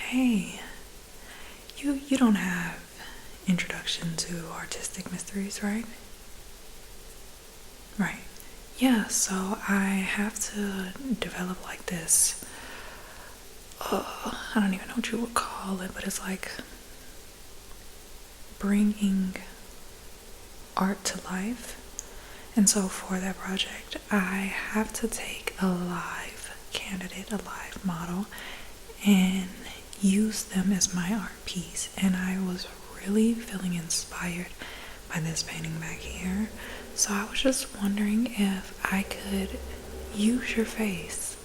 Hey, you don't have introduction to artistic mysteries, right? Right. Yeah, so I have to develop like this, I don't even know what you would call it, but it's like bringing art to life. And so for that project, I have to take a live candidate, a live model, and use them as my art piece. And I was really feeling inspired by this painting back here. So I was just wondering if I could use your face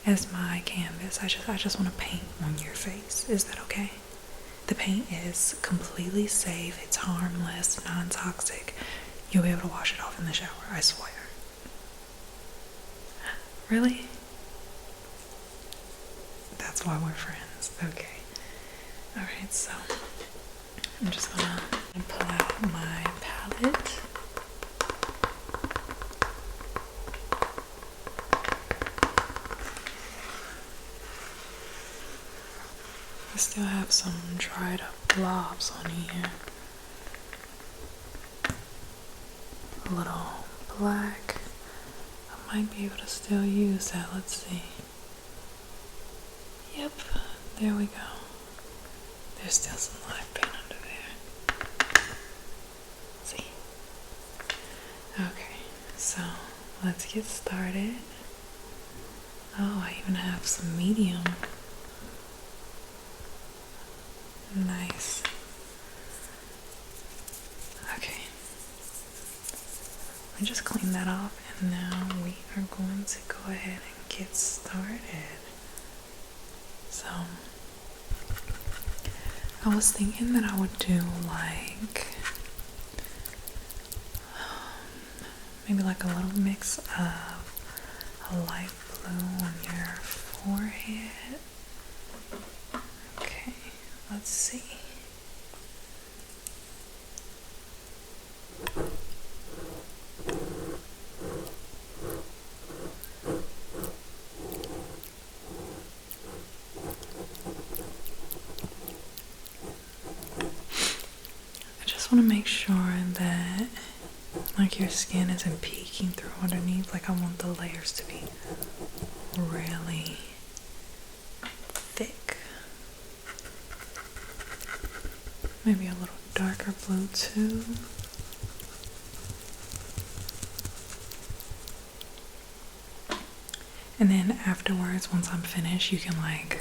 as my canvas. I just want to paint on your face. Is that okay? The paint is completely safe, it's harmless, non-toxic. You'll be able to wash it off in the shower, I swear. Really? That's why we're friends. Okay. Alright, so I'm just gonna pull out my palette. I still have some dried up blobs on here. A little black. I might be able to still use that. Let's see. Yep, there we go. There's still some live paint under there. See? Okay, so let's get started. Oh, I even have some medium. Nice. Okay. I just cleaned that off, and now we are going to go ahead and get started. So, I was thinking that I would do like maybe like a little mix of a light blue on your forehead. Okay, let's see. I want to make sure that like your skin isn't peeking through underneath. Like I want the layers to be really thick. Maybe a little darker blue too. And then afterwards, once I'm finished, you can like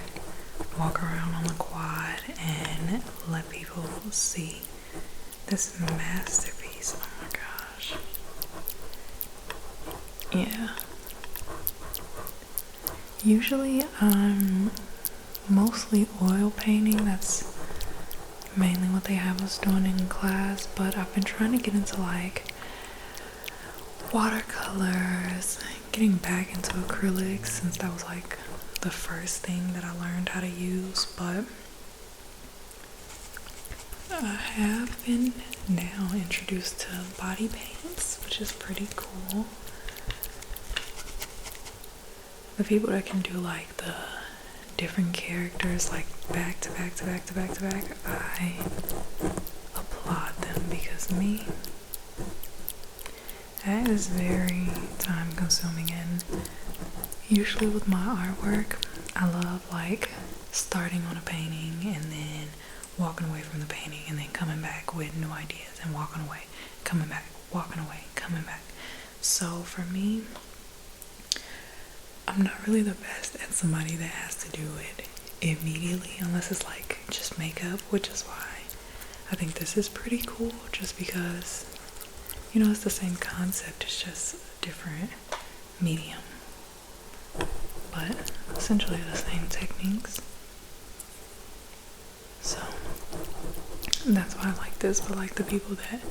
walk around on the quad and let people see this masterpiece. Oh my gosh. Yeah. Usually I'm mostly oil painting. That's mainly what they have us doing in class, but I've been trying to get into like watercolors, getting back into acrylics since that was like the first thing that I learned how to use, but I have been now introduced to body paints, which is pretty cool. The people that can do like the different characters like back to back to back to back to back, I applaud them because me, that is very time consuming. And usually with my artwork, I love like starting on a painting and then walking away from the painting and then coming back with new ideas and walking away, coming back, walking away, coming back. So for me, I'm not really the best at somebody that has to do it immediately unless it's like just makeup, which is why I think this is pretty cool, just because, you know, it's the same concept, it's just a different medium, but essentially the same techniques. So that's why I like this. But like the people that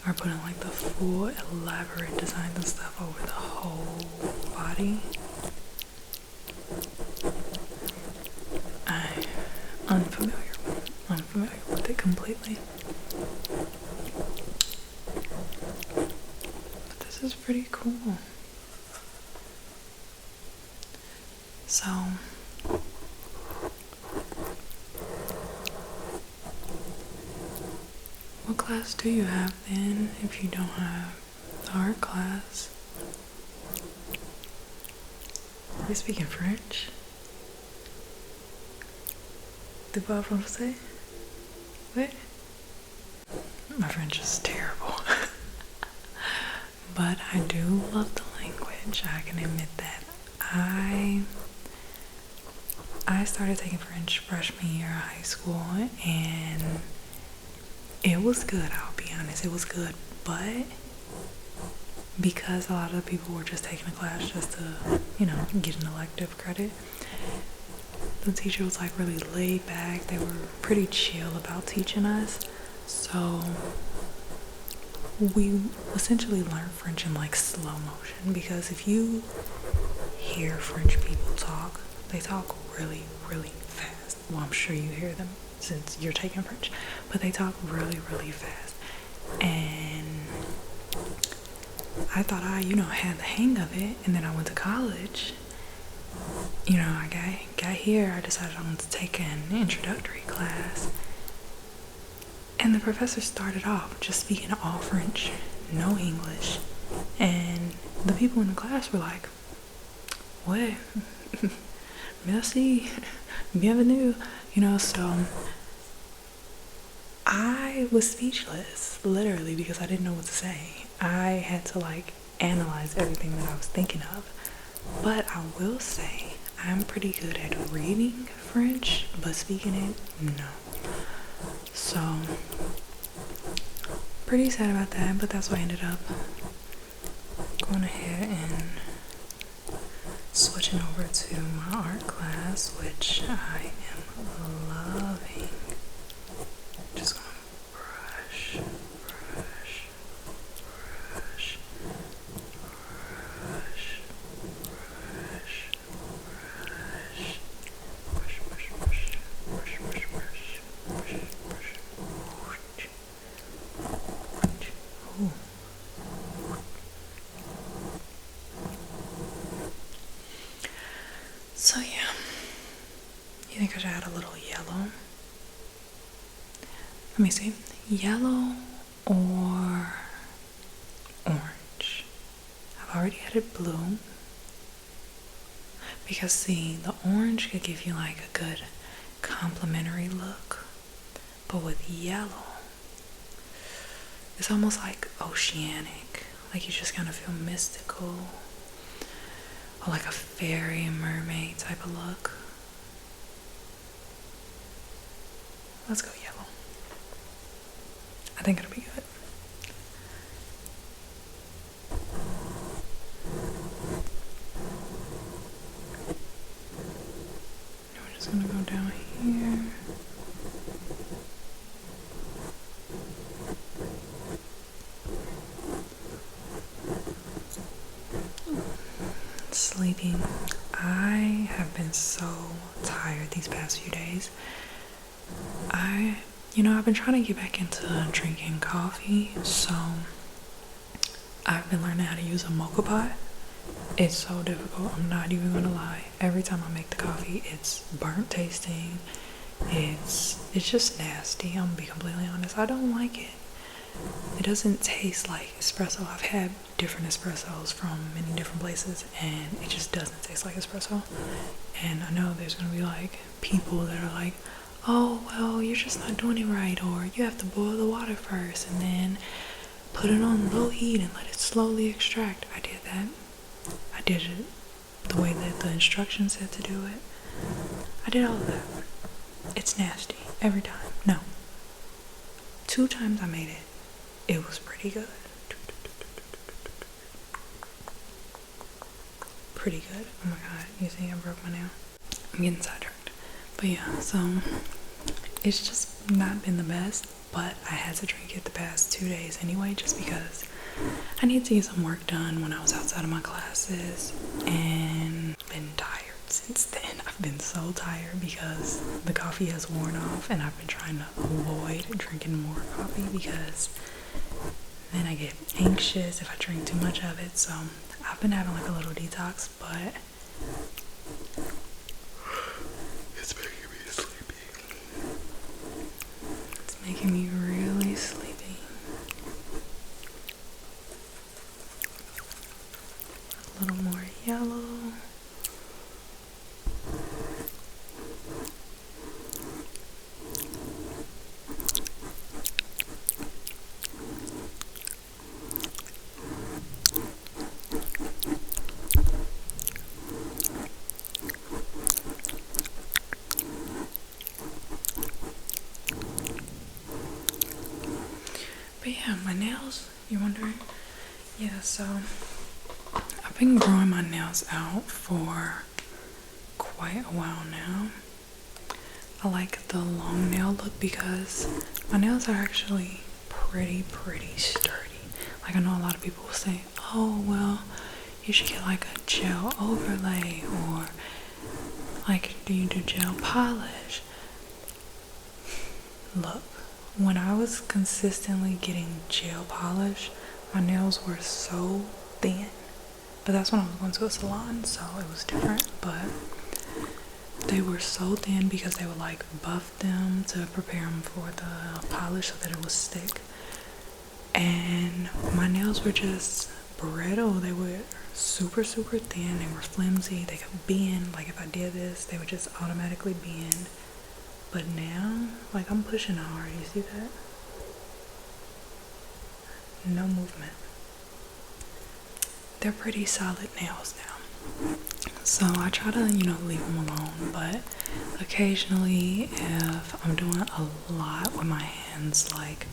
are putting like the full elaborate designs and stuff over the whole body, I'm unfamiliar with it completely. But this is pretty cool. So class do you have then if you don't have the art class? Are you speaking French? Tu parles français? What? My French is terrible. But I do love the language. I can admit that. I started taking French freshman year of high school, and it was good, I'll be honest. It was good, but because a lot of people were just taking a class just to, get an elective credit, the teacher was like really laid back. They were pretty chill about teaching us. So we essentially learned French in like slow motion, because if you hear French people talk, they talk really, really fast. Well, I'm sure you hear them since you're taking French, but they talk really, really fast. And I thought I, had the hang of it, and then I went to college. I got here, I decided I wanted to take an introductory class. And the professor started off just speaking all French, no English. And the people in the class were like, "What? Merci, bienvenue." So I was speechless, literally, because I didn't know what to say. I had to analyze everything that I was thinking of. But I will say, I'm pretty good at reading French, but speaking it, no. So, pretty sad about that, but that's why I ended up going ahead and switching over to my art class, which I am loving. Just gonna brush, brush, brush, brush, brush, brush, brush, brush, brush, brush, brush, brush, brush, brush. Ooh. So yeah, you think I should add a little yellow? Let me see, yellow or orange? I've already added blue, because see, the orange could give you a good complementary look, but with yellow, it's almost like oceanic, you just kind of feel mystical, or like a fairy and mermaid type of look. Let's go yellow. I think it'll be good. We're just gonna go down here. Sleeping. I have been so tired these past few days. I've been trying to get back into drinking coffee, so I've been learning how to use a mocha pot. It's so difficult, I'm not even gonna lie. Every time I make the coffee, it's burnt tasting. It's just nasty, I'm gonna be completely honest. I don't like it. It doesn't taste like espresso. I've had different espressos from many different places, and it just doesn't taste like espresso. And I know there's gonna be people that are like, "Oh, well, you're just not doing it right," or "You have to boil the water first and then put it on low heat and let it slowly extract." I did that. I did it the way that the instructions said to do it. I did all of that. It's nasty every time. No. 2 times I made it. It was pretty good. Pretty good. Oh my god, you see I broke my nail? I'm getting sidetracked. But yeah, so it's just not been the best, but I had to drink it the past 2 days anyway, just because I need to get some work done when I was outside of my classes, and been tired since then. I've been so tired because the coffee has worn off, and I've been trying to avoid drinking more coffee because then I get anxious if I drink too much of it. So I've been having a little detox, but it's making me sleepy. It's making me really sleepy. But yeah, my nails, you wondering? Yeah, so I've been growing my nails out for quite a while now. I like the long nail look because my nails are actually pretty sturdy. Like I know a lot of people will say, oh well, you should get like a gel overlay, or like, do you do gel polish? Look, when I was consistently getting gel polish, my nails were so thin. But that's when I was going to a salon, so it was different. But they were so thin because they would like buff them to prepare them for the polish so that it would stick. And my nails were just brittle. They were super thin. They were flimsy. They could bend. Like if I did this, they would just automatically bend. But now, like I'm pushing hard. You see that? No movement. They're pretty solid nails now. So I try to, leave them alone. But occasionally, if I'm doing a lot with my hands, like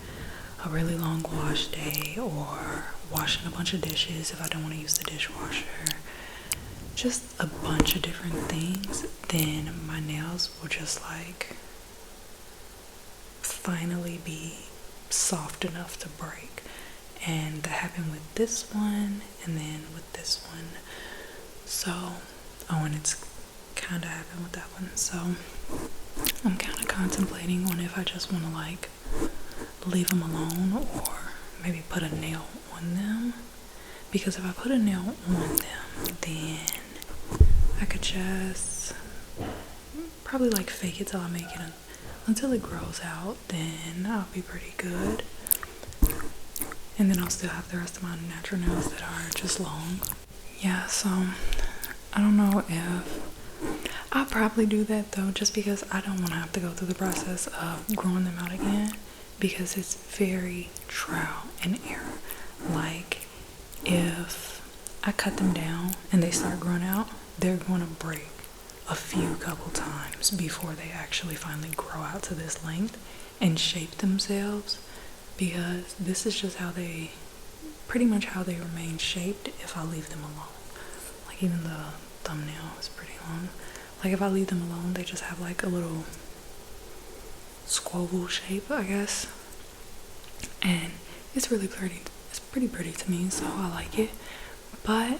a really long wash day or washing a bunch of dishes if I don't want to use the dishwasher, just a bunch of different things, then my nails will just like finally be soft enough to break. And that happened with this one and then with this one. So, and it's kind of happened with that one. So I'm kind of contemplating on if I just want to like leave them alone or maybe put a nail on them. Because if I put a nail on them, then I could just probably like fake it till I make it until it grows out. Then I'll be pretty good. And then I'll still have the rest of my natural nails that are just long. Yeah, so I don't know if I'll probably do that though, just because I don't want to have to go through the process of growing them out again, because it's very trial and error. Like if I cut them down and they start growing out, they're going to break a few couple times before they actually finally grow out to this length and shape themselves, because this is just how they, pretty much how they remain shaped if I leave them alone. Like even the thumbnail is pretty long. Like if I leave them alone, they just have like a little squoval shape, I guess. And it's really pretty. It's pretty pretty to me, so I like it. But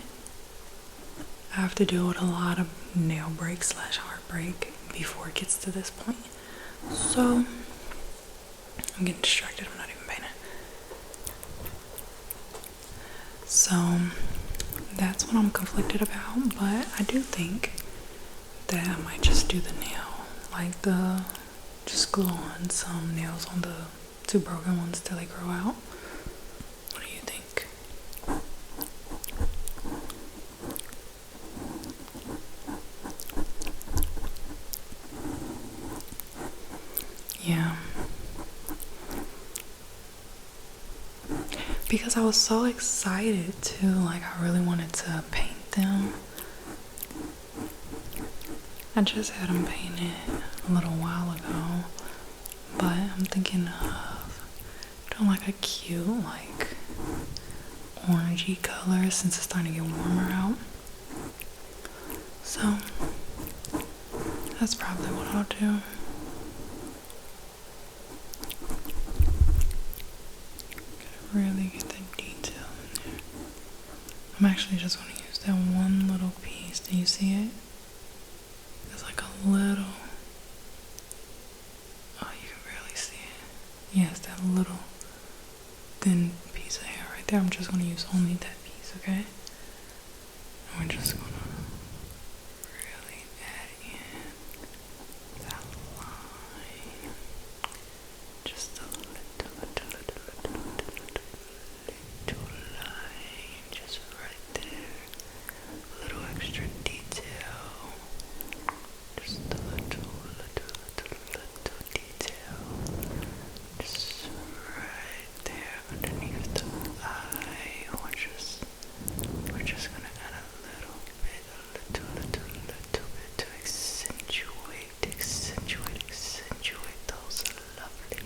I have to deal with a lot of nail break / heartbreak before it gets to this point. So I'm getting distracted. I'm not even painting. So that's what I'm conflicted about. But I do think that I might just do the nail, like just glue on some nails on the two broken ones till they grow out. What do you think? Yeah. Because I was so excited too, like I really wanted to paint them. I just had them painted a little while ago, but I'm thinking of doing like a cute, like orangey color since it's starting to get warmer out. So that's probably what I'll do. Gotta really get that detail in there. I'm actually just going to use that one little piece. Do you see it? There's like a little, oh, you can barely see it. Yes, that little thin piece of hair right there. I'm just going to use only that piece, okay? And we're just going to really add in that line. Just a little line, just right there. A little extra detail. Just a little detail. Just right there underneath the eye. We're just gonna add a little bit to accentuate those lovely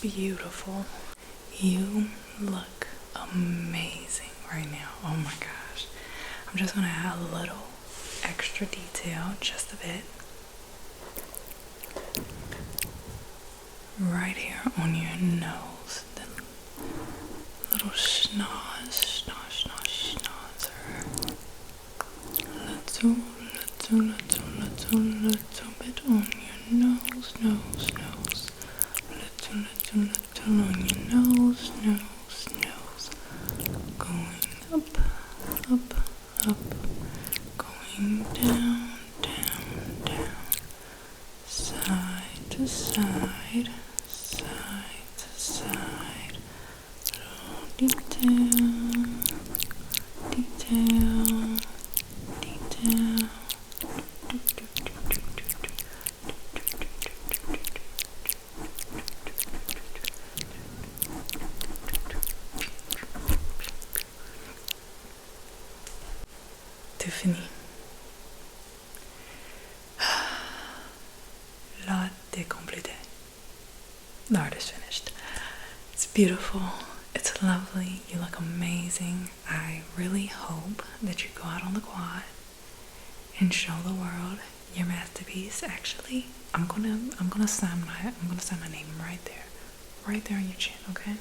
beautiful. You look amazing right now. Oh my gosh. I'm just gonna add a little extra detail, just a bit. Right here on your nose. The little schnozzer. Little bit on your nose. Little on your nose. Going up. Going down. Side to side. Little detail. Tiffany. L'art est complété. The art is finished. It's beautiful. It's lovely. You look amazing. I really hope that you go out on the quad and show the world your masterpiece. Actually, I'm gonna sign my name right there on your chin, okay?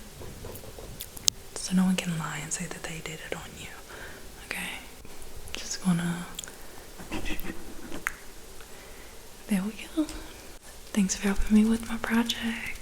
So no one can lie and say that they did it on you, okay? Just gonna. There we go. Thanks for helping me with my project.